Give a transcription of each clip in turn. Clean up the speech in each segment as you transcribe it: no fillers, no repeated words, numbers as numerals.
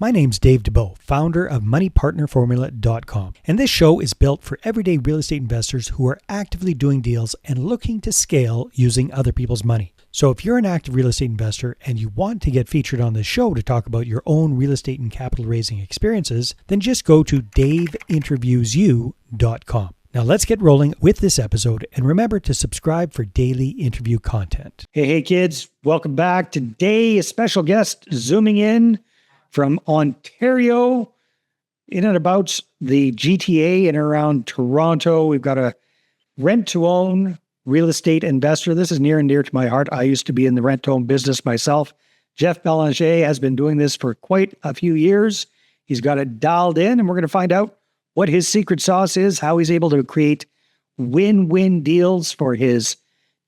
My name's Dave DeBow, founder of MoneyPartnerFormula.com, and this show is built for everyday real estate investors who are actively doing deals and looking to scale using other people's money. So if you're an active real estate investor and you want to get featured on this show to talk about your own real estate and capital raising experiences, then just go to daveinterviewsyou.com. Now let's get rolling with this episode, and remember to subscribe for daily interview content. Hey kids, welcome back. Today, a special guest zooming in from Ontario, in and about the GTA and around Toronto. We've got a rent-to-own real estate investor. This is near and dear to my heart. I used to be in the rent-to-own business myself. Jeff Belanger has been doing this for quite a few years. He's got it dialed in, and we're going to find out what his secret sauce is, how he's able to create win-win deals for his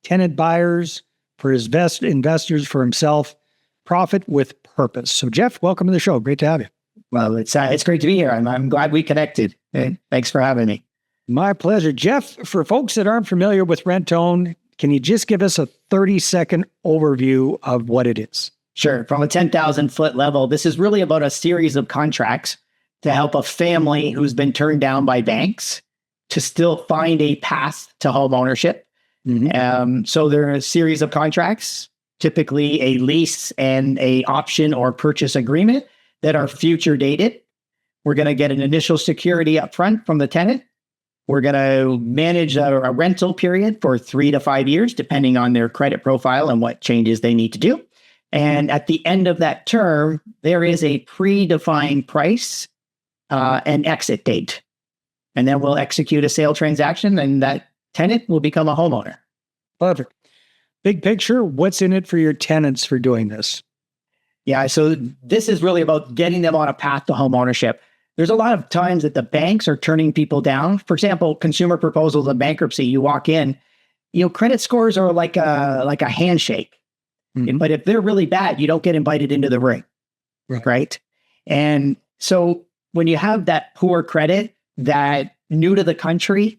tenant buyers, for his investors, for himself. Profit with purpose. So Jeff, welcome to the show. Great to have you. Well, it's great to be here. I'm glad we connected. Thanks for having me. My pleasure. Jeff, for folks that aren't familiar with rent-to-own, can you just give us a 30-second overview of what it is? Sure. From a 10,000-foot level, this is really about a series of contracts to help a family who's been turned down by banks to still find a path to home ownership. Mm-hmm. So there are a series of contracts, typically a lease and a option or purchase agreement that are future dated. We're going to get an initial security up front from the tenant. We're going to manage a rental period for 3 to 5 years, depending on their credit profile and what changes they need to do. And at the end of that term, there is a predefined price and exit date. And then we'll execute a sale transaction, and that tenant will become a homeowner. Perfect. Big picture, what's in it for your tenants for doing this? Yeah, so this is really about getting them on a path to home ownership. There's a lot of times that the banks are turning people down. For example, consumer proposals and bankruptcy, you walk in, credit scores are like a handshake. Mm-hmm. But if they're really bad, you don't get invited into the ring, right? And so when you have that poor credit, that new to the country,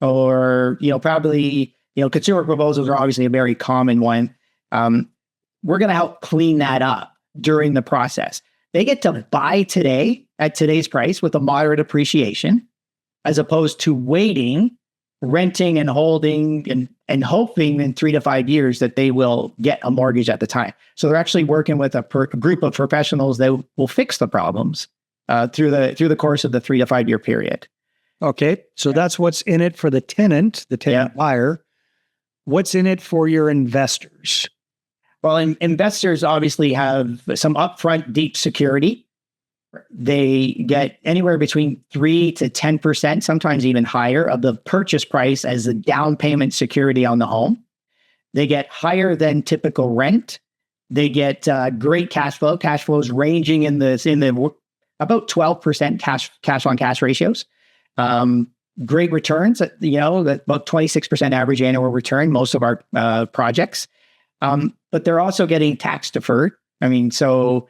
or, probably, consumer proposals are obviously a very common one. We're going to help clean that up during the process. They get to buy today at today's price with a moderate appreciation, as opposed to waiting, renting and holding and hoping in 3 to 5 years that they will get a mortgage at the time. So they're actually working with a group of professionals that will fix the problems through the course of the 3 to 5 year period. Okay, so that's what's in it for the tenant buyer. What's in it for your investors? Well, investors obviously have some upfront deep security. They get anywhere between 3 to 10%, sometimes even higher, of the purchase price as a down payment security on the home. They get higher than typical rent. They get great cash flow. Cash flows ranging in the about 12% cash on cash ratios. Great returns, about 26% average annual return, most of our projects. But they're also getting tax deferred. So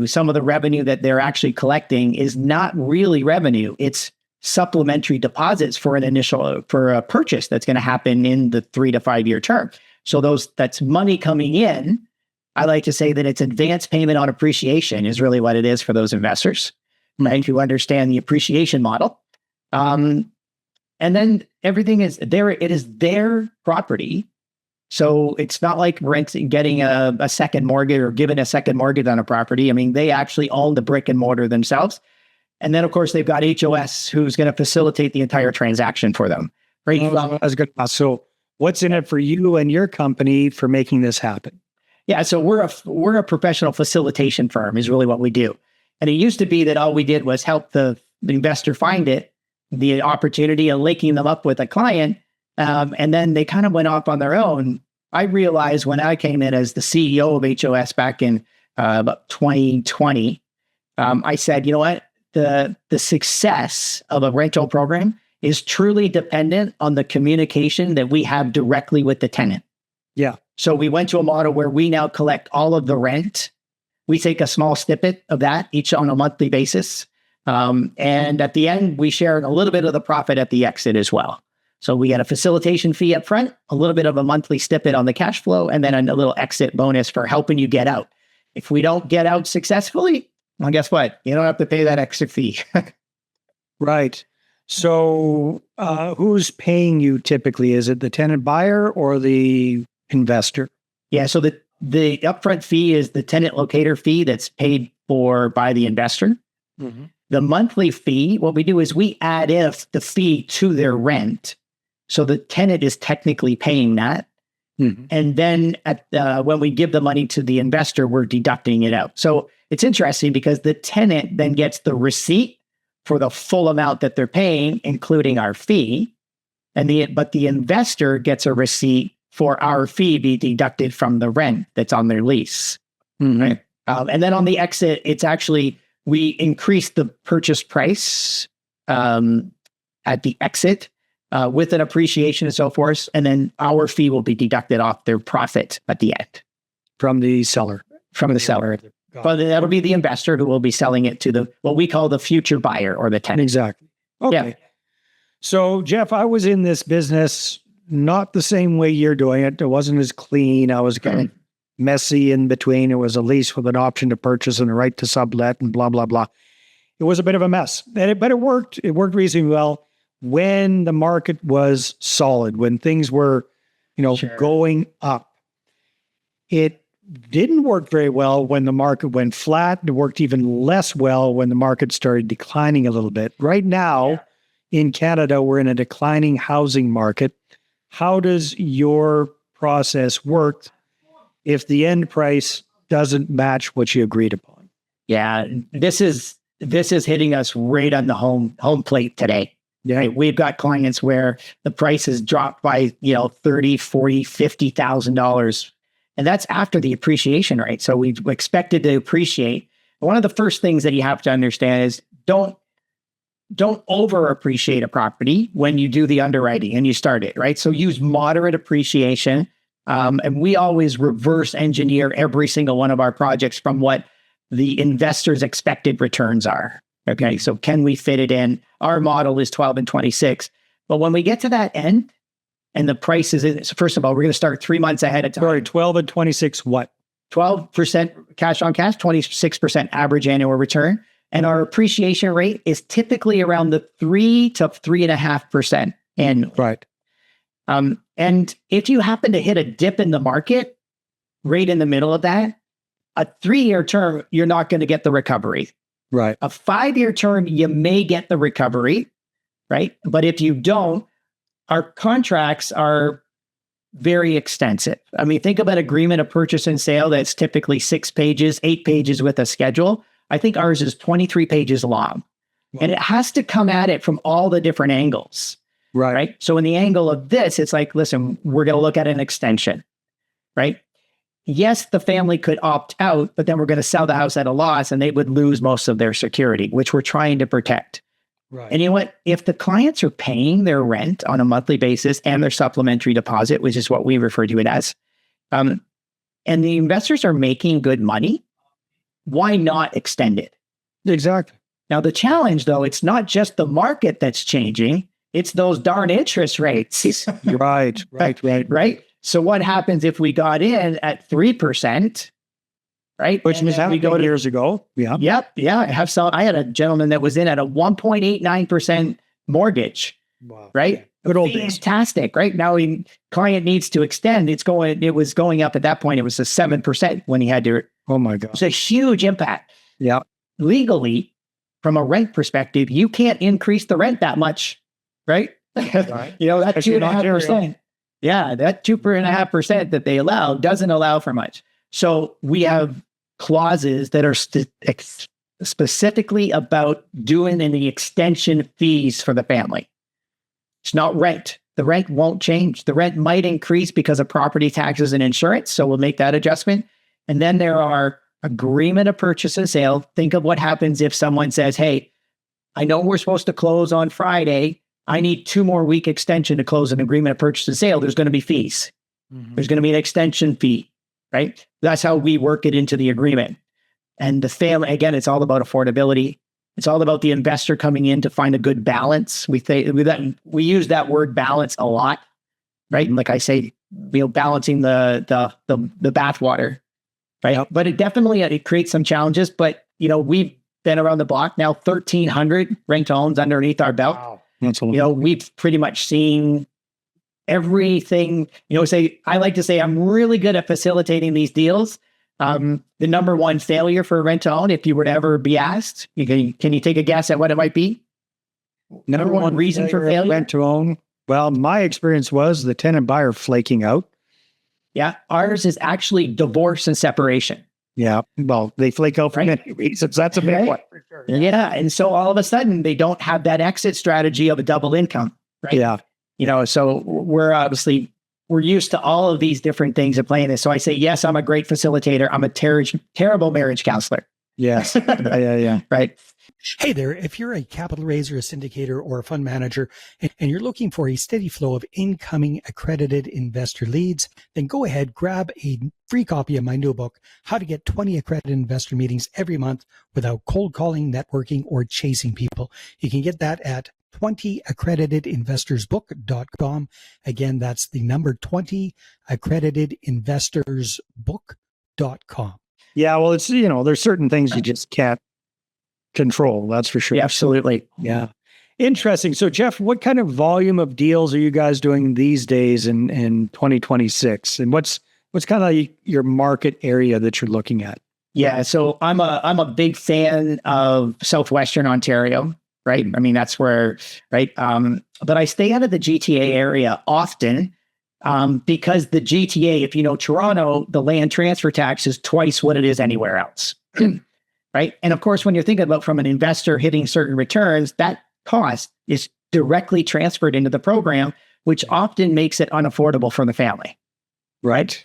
some of the revenue that they're actually collecting is not really revenue. It's supplementary deposits for a purchase that's going to happen in the 3 to 5 year term. So that's money coming in. I like to say that it's advance payment on appreciation is really what it is for those investors, right? Who understand the appreciation model. And then everything is there. It is their property. So it's not like getting a second mortgage or given a second mortgage on a property. They actually own the brick and mortar themselves. And then, of course, they've got HOS who's going to facilitate the entire transaction for them. Right? That's good. So what's in it for you and your company for making this happen? Yeah, so we're a professional facilitation firm is really what we do. And it used to be that all we did was help the investor find the opportunity and linking them up with a client. And then they kind of went off on their own. I realized when I came in as the CEO of HOS back in about 2020, I said, you know what? The success of a rental program is truly dependent on the communication that we have directly with the tenant. Yeah. So we went to a model where we now collect all of the rent. We take a small snippet of that each on a monthly basis. And at the end, we share a little bit of the profit at the exit as well. So we get a facilitation fee up front, a little bit of a monthly snippet on the cash flow, and then a little exit bonus for helping you get out. If we don't get out successfully, Well, guess what? You don't have to pay that extra fee. Right. So who's paying you typically? Is it the tenant buyer or the investor? Yeah. So the upfront fee is the tenant locator fee that's paid for by the investor. Mm-hmm. The monthly fee, what we do is we add in the fee to their rent. So the tenant is technically paying that. Mm-hmm. And then when we give the money to the investor, we're deducting it out. So it's interesting because the tenant then gets the receipt for the full amount that they're paying, including our fee. But the investor gets a receipt for our fee be deducted from the rent that's on their lease. Mm-hmm. Right? And then on the exit, it's actually, we increase the purchase price at the exit with an appreciation and so forth. And then our fee will be deducted off their profit at the end. From the seller. From the seller. But that'll be the investor who will be selling it to what we call the future buyer or the tenant. Exactly. Okay. Yeah. So, Jeff, I was in this business not the same way you're doing it. It wasn't as clean. I was kind of messy in between. It was a lease with an option to purchase and a right to sublet and blah, blah, blah. It was a bit of a mess, but it worked. It worked reasonably well when the market was solid, when things were, Sure. going up. It didn't work very well when the market went flat. It worked even less well when the market started declining a little bit. Right now in Canada, we're in a declining housing market. How does your process work if the end price doesn't match what you agreed upon? Yeah, this is hitting us right on the home plate today. Yeah. Right? We've got clients where the price has dropped by, $30,000, $40,000, $50,000. And that's after the appreciation rate. So we expected to appreciate. One of the first things that you have to understand is don't over appreciate a property when you do the underwriting and you start it, right? So use moderate appreciation. And we always reverse engineer every single one of our projects from what the investor's expected returns are. Okay. So can we fit it in? Our model is 12 and 26. But when we get to that end and the price is, so first of all, we're going to start 3 months ahead of time. Sorry, 12 and 26 what? 12% cash on cash, 26% average annual return. And our appreciation rate is typically around the 3 to 3.5% annually. Right. And if you happen to hit a dip in the market, right in the middle of that, a 3-year term, you're not going to get the recovery. Right. A 5-year term, you may get the recovery, right? But if you don't, our contracts are very extensive. I mean, think of an agreement of purchase and sale that's typically 6 pages, 8 pages with a schedule. I think ours is 23 pages long. Wow. And it has to come at it from all the different angles. Right. So in the angle of this, it's like, listen, we're going to look at an extension, right? Yes, the family could opt out, but then we're going to sell the house at a loss and they would lose most of their security, which we're trying to protect. Right. And you know what? If the clients are paying their rent on a monthly basis and their supplementary deposit, which is what we refer to it as, and the investors are making good money, why not extend it? Exactly. Now, the challenge, though, it's not just the market that's changing. It's those darn interest rates. Right. So what happens if we got in at 3%, right? Which was happening years ago. Yeah. Yep. Yeah. I had a gentleman that was in at a 1.89% mortgage. Wow. Right. Good old days. Fantastic. Right. Now client needs to extend. It was going up at that point. It was a 7% when he had to. Oh my God. It's a huge impact. Yeah. Legally, from a rent perspective, you can't increase the rent that much. Right. That 2.5%. Yeah. That 2.5% that they allow doesn't allow for much. So we have clauses that are specifically about doing the extension fees for the family. It's not rent. The rent won't change. The rent might increase because of property taxes and insurance. So we'll make that adjustment. And then there are agreement of purchase and sale. Think of what happens if someone says, hey, I know we're supposed to close on Friday. I need 2 more week extension to close an agreement of purchase and sale. There's going to be fees. Mm-hmm. There's going to be an extension fee, right? That's how we work it into the agreement. And the family, again, it's all about affordability. It's all about the investor coming in to find a good balance. We use that word balance a lot, right? And like I say, balancing the bathwater, right? Yep. But it definitely creates some challenges. But we've been around the block now, 1,300 rent homes underneath our belt. Wow. That's a lot. We've pretty much seen everything. I like to say I'm really good at facilitating these deals. The number one failure for a rent to own, if you were to ever be asked, can you take a guess at what it might be? Number one reason for failure? Rent to own. Well, my experience was the tenant buyer flaking out. Yeah. Ours is actually divorce and separation. Yeah. Well, they flake out for many reasons. That's a big one. For sure. Yeah. And so all of a sudden they don't have that exit strategy of a double income. Right. Yeah. So we're used to all of these different things of playing this. So I say, yes, I'm a great facilitator. I'm a terrible marriage counselor. Yes. Yeah. Right. Hey there, if you're a capital raiser, a syndicator, or a fund manager, and you're looking for a steady flow of incoming accredited investor leads, then go ahead, grab a free copy of my new book, How to Get 20 Accredited Investor Meetings Every Month Without Cold Calling, Networking, or Chasing People. You can get that at 20accreditedinvestorsbook.com. Again, that's the number 20accreditedinvestorsbook.com. Yeah, well, it's, there's certain things you just can't control. That's for sure. Yeah, absolutely. Yeah. Interesting. So, Jeff, what kind of volume of deals are you guys doing these days in 2026? And what's kind of your market area that you're looking at? Yeah. So I'm a big fan of Southwestern Ontario, right? I mean, that's where, right? But I stay out of the GTA area often because the GTA, if you know Toronto, the land transfer tax is twice what it is anywhere else. Right. And of course, when you're thinking about from an investor hitting certain returns, that cost is directly transferred into the program, which often makes it unaffordable for the family. Right.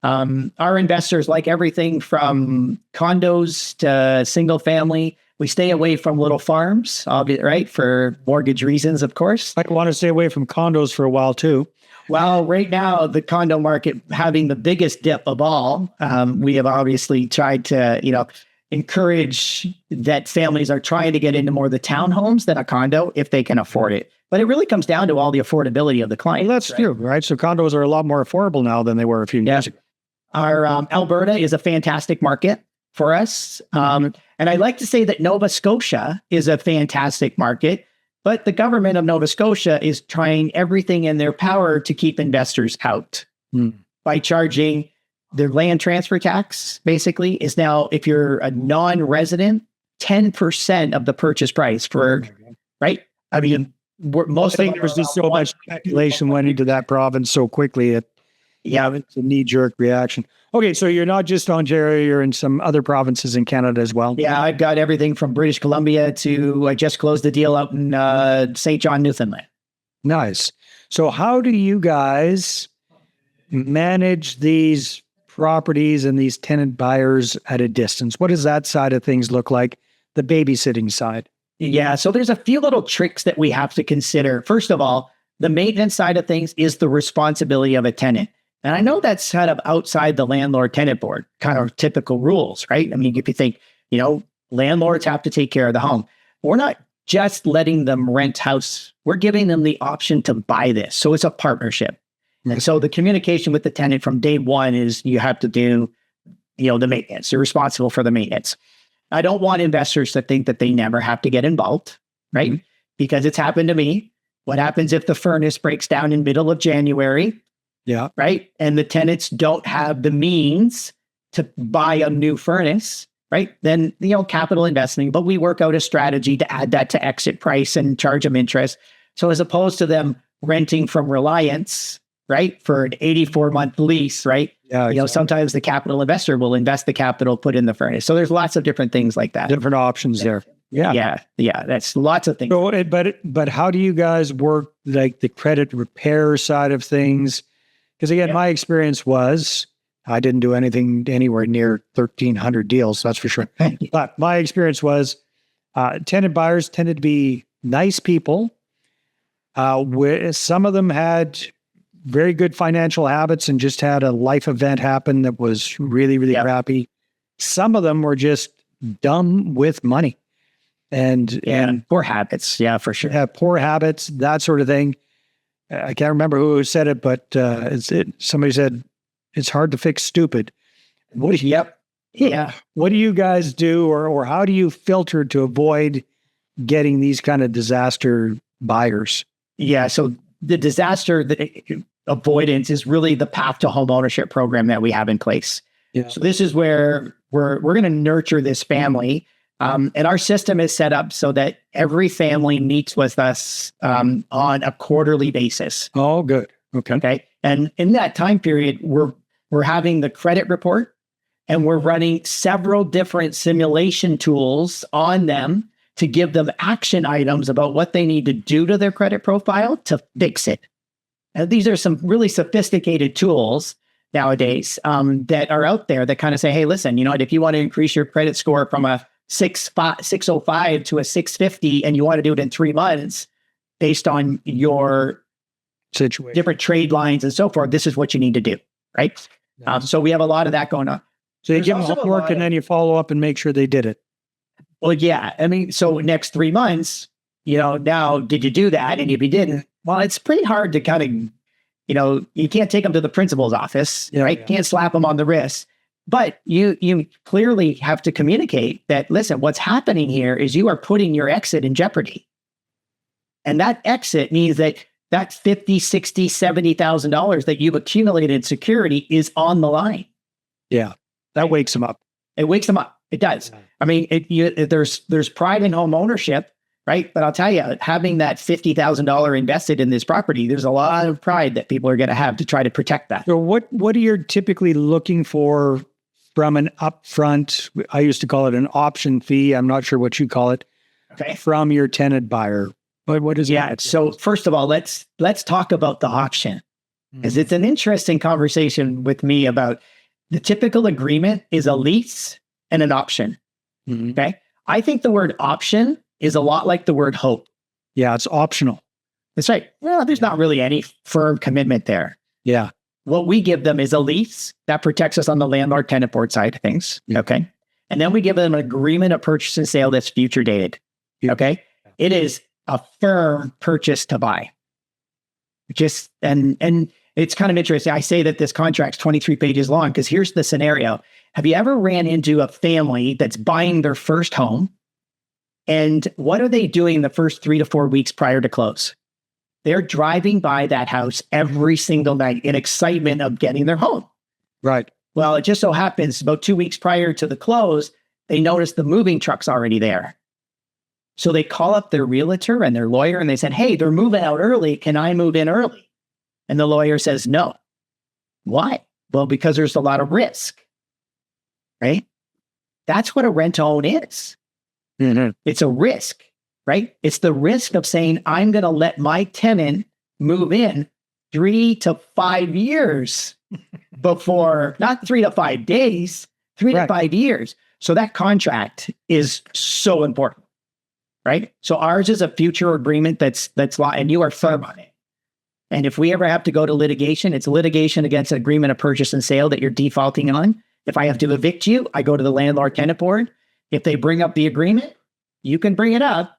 Our investors like everything from condos to single family. We stay away from little farms, right? For mortgage reasons, of course. I want to stay away from condos for a while too. Well, right now, the condo market having the biggest dip of all, we have obviously tried to, encourage that families are trying to get into more of the townhomes than a condo if they can afford it. But it really comes down to all the affordability of the client. Well, that's true, right? So condos are a lot more affordable now than they were a few years ago. Our Alberta is a fantastic market for us. And I like to say that Nova Scotia is a fantastic market, but the government of Nova Scotia is trying everything in their power to keep investors out by charging their land transfer tax, basically, is now, if you're a non-resident, 10% of the purchase price right? I mean, most I think there was just so much speculation went into that province so quickly. It's a knee-jerk reaction. Okay, so you're not just Ontario, you're in some other provinces in Canada as well? Yeah, I've got everything from British Columbia to, I just closed the deal out in St. John, Newfoundland. Nice. So how do you guys manage these properties and these tenant buyers at a distance? What does that side of things look like? The babysitting side? Yeah, so there's a few little tricks that we have to consider. First of all, the maintenance side of things is the responsibility of a tenant. And I know that's kind of outside the landlord-tenant board, kind of typical rules, right? I mean, if you think, landlords have to take care of the home. We're not just letting them rent house. We're giving them the option to buy this. So it's a partnership. And so the communication with the tenant from day one is you have to do, the maintenance. You're responsible for the maintenance. I don't want investors to think that they never have to get involved, right? Mm-hmm. Because it's happened to me. What happens if the furnace breaks down in middle of January? Yeah. Right. And the tenants don't have the means to buy a new furnace, right? Then, capital investing, but we work out a strategy to add that to exit price and charge them interest. So as opposed to them renting from Reliance, right, for an 84-month lease, right? Yeah, exactly. Sometimes the capital investor will invest the capital, put in the furnace. So there's lots of different things like that. Different options there. Yeah. That's lots of things. So, but how do you guys work like the credit repair side of things? Because again, my experience was I didn't do anything anywhere near 1,300 deals. That's for sure. But my experience was tenant buyers tended to be nice people. Some of them had very good financial habits and just had a life event happen that was really, really crappy. Some of them were just dumb with money and poor habits. Yeah, for sure. Have poor habits, that sort of thing. I can't remember who said it, but somebody said, it's hard to fix stupid. Yeah. What do you guys do, or how do you filter to avoid getting these kind of disaster buyers? Yeah. So the disaster avoidance is really the path to home ownership program that we have in place. Yeah. So this is where we're going to nurture this family. And our system is set up so that every family meets with us on a quarterly basis. Oh, good. Okay. Okay. And in that time period, we're having the credit report, and we're running several different simulation tools on them to give them action items about what they need to do to their credit profile to fix it. And these are some really sophisticated tools nowadays that are out there that kind of say, hey, listen, if you want to increase your credit score from a 605 to a 650, and you want to do it in 3 months based on your situation, different trade lines and so forth, this is what you need to do, right? Yeah. So we have a lot of that going on. So you give them homework and then you follow up and make sure they did it. Well, yeah. I mean, so next 3 months, now, did you do that? And if you didn't, well, it's pretty hard to kind of, you can't take them to the principal's office, right? Yeah. Can't slap them on the wrist. But you clearly have to communicate that, listen, what's happening here is you are putting your exit in jeopardy. And that exit means that $50,000, $60,000, $70,000 that you've accumulated in security is on the line. Yeah. That wakes them up. It wakes them up. It does. I mean, there's pride in home ownership, right? But I'll tell you, having that $50,000 invested in this property, there's a lot of pride that people are going to have to try to protect that. So what are you typically looking for from an upfront? I used to call it an option fee. I'm not sure what you call it. Okay. From your tenant buyer. But what is that? So first of all, let's talk about the auction, because it's an interesting conversation with me about the typical agreement is a lease and an option. Mm-hmm. Okay. I think the word option is a lot like the word hope. Yeah, it's optional. That's right. Well, there's not really any firm commitment there. Yeah. What we give them is a lease that protects us on the landlord-tenant board side of things. Yeah. Okay. And then we give them an agreement of purchase and sale that's future dated. Okay. It is a firm purchase to buy. And it's kind of interesting. I say that this contract's 23 pages long because here's the scenario. Have you ever ran into a family that's buying their first home? And what are they doing the first 3 to 4 weeks prior to close? They're driving by that house every single night in excitement of getting their home. Right. Well, it just so happens about 2 weeks prior to the close, they notice the moving truck's already there. So they call up their realtor and their lawyer and they said, hey, they're moving out early. Can I move in early? And the lawyer says, no. Why? Well, because there's a lot of risk, right? That's what a rent-to-own is. Mm-hmm. It's a risk, right? It's the risk of saying, I'm going to let my tenant move in 3 to 5 years before, not 3 to 5 days, 3 to 5 years. So that contract is so important, right? So ours is a future agreement that's law, and you are firm on it. And if we ever have to go to litigation, it's litigation against an agreement of purchase and sale that you're defaulting on. If I have to evict you, I go to the landlord-tenant board. If they bring up the agreement, you can bring it up,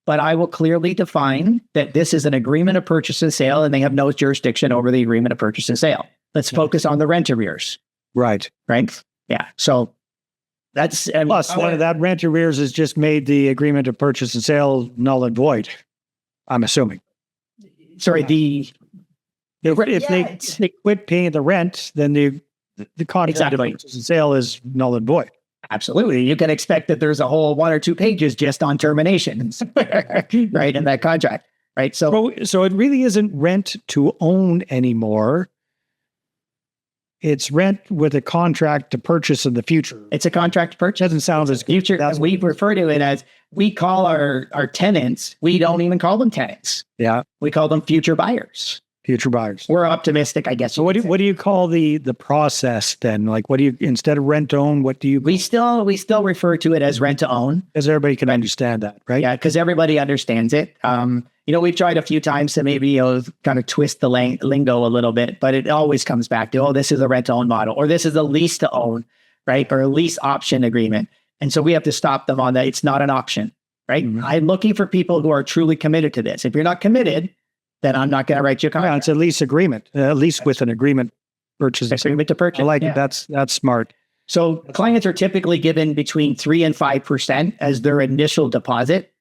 but I will clearly define that this is an agreement of purchase and sale, and they have no jurisdiction over the agreement of purchase and sale. Let's focus on the rent arrears. Right. Right? Yeah. So that's... Plus, one of that rent arrears has just made the agreement of purchase and sale null and void, I'm assuming. Sorry, If they quit paying the rent, then the contract of purchase and sale is null and void. Absolutely. You can expect that there's a whole 1 or 2 pages just on terminations, right, in that contract, right? So it really isn't rent to own anymore. It's rent with a contract to purchase in the future. It's a contract to purchase. Doesn't sound as future. We refer to it as, we call our tenants, we don't even call them tenants. Yeah. We call them future buyers. Future buyers. We're optimistic, I guess. So what do you call the process then? Like, what do you, instead of rent to own, what do you? We still refer to it as rent to own. Because everybody can understand that, right? Yeah, because everybody understands it. We've tried a few times to maybe kind of twist the lingo a little bit, but it always comes back to, this is a rent to own model, or this is a lease to own, right? Or a lease option agreement. And so we have to stop them on that. It's not an option, right? Mm-hmm. I'm looking for people who are truly committed to this. If you're not committed, then I'm not going to write you a contract. Yeah, it's a lease agreement, at least with an agreement purchase. Agreement to purchase. I like it. That's smart. So clients are typically given between 3 and 5% as their initial deposit.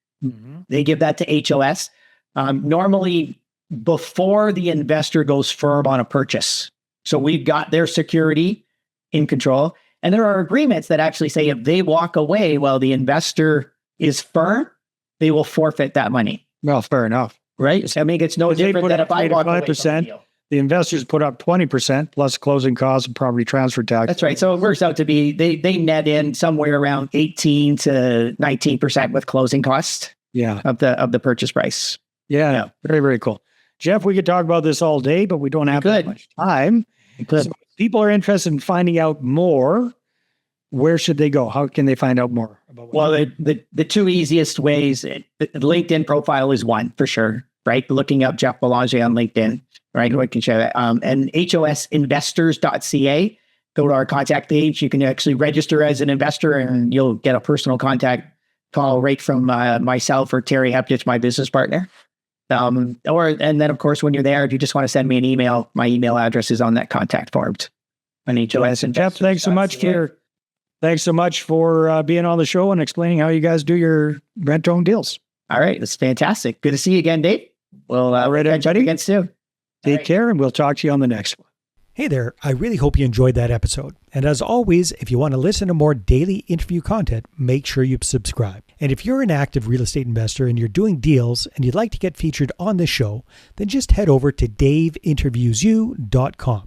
They give that to HOS, normally before the investor goes firm on a purchase. So we've got their security in control. And there are agreements that actually say if they walk away while the investor is firm, they will forfeit that money. Well, fair enough. Right? I mean, it's no different than if I walk away from the deal. The investors put up 20% plus closing costs and property transfer tax. That's right. So it works out to be, they net in somewhere around 18 to 19% with closing costs of the purchase price. Yeah. Very, very cool. Jeff, we could talk about this all day, but we don't have that much time. So if people are interested in finding out more, where should they go? How can they find out more about the two easiest ways, the LinkedIn profile is one for sure, right? Looking up Jeff Belanger on LinkedIn, right? We can share that. And hosinvestors.ca, go to our contact page. You can actually register as an investor and you'll get a personal contact call right from myself or Terry Heptich, my business partner. And then of course, when you're there, if you just want to send me an email, my email address is on that contact form. On HOS. And Jeff, thanks so much for being on the show and explaining how you guys do your rent-to-own deals. All right. That's fantastic. Good to see you again, Dave. We'll catch up again soon. Take care, and we'll talk to you on the next one. Hey there. I really hope you enjoyed that episode. And as always, if you want to listen to more daily interview content, make sure you subscribe. And if you're an active real estate investor and you're doing deals and you'd like to get featured on this show, then just head over to daveinterviewsyou.com.